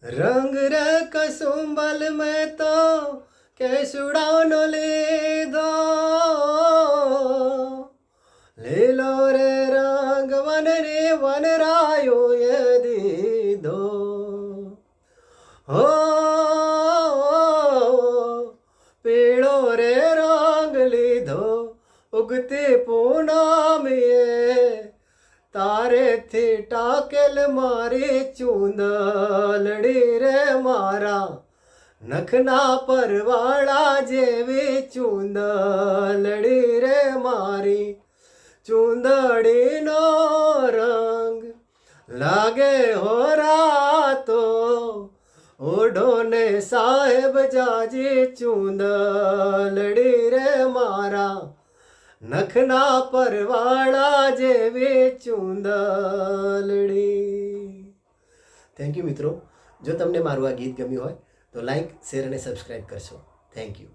रंग रे कसुंबल में तो केसुड़ानो ले दो, ले लो रे रंग वन रे वन रायो यदि दो हो पीड़ो रे रंग लीधो उगती पूनमीए तारे थी टाकेल मारी चूंदलड़ी रे मारा नखना परवाड़ा जेवी चूंदलड़ी रे मारी चूंदड़ी नो रंग लागे हो रातो ओढ़ो ने साहेब जाजी चूंदलड़ी रे मारा नखना परवाड़ा जेवी चूंदलड़ी। थैंक यू मित्रों, जो तमने मारू आ गीत गम्યું હોય તો લાઈક શેર અને સબસ્ક્રાઈબ કરશો. Thank you.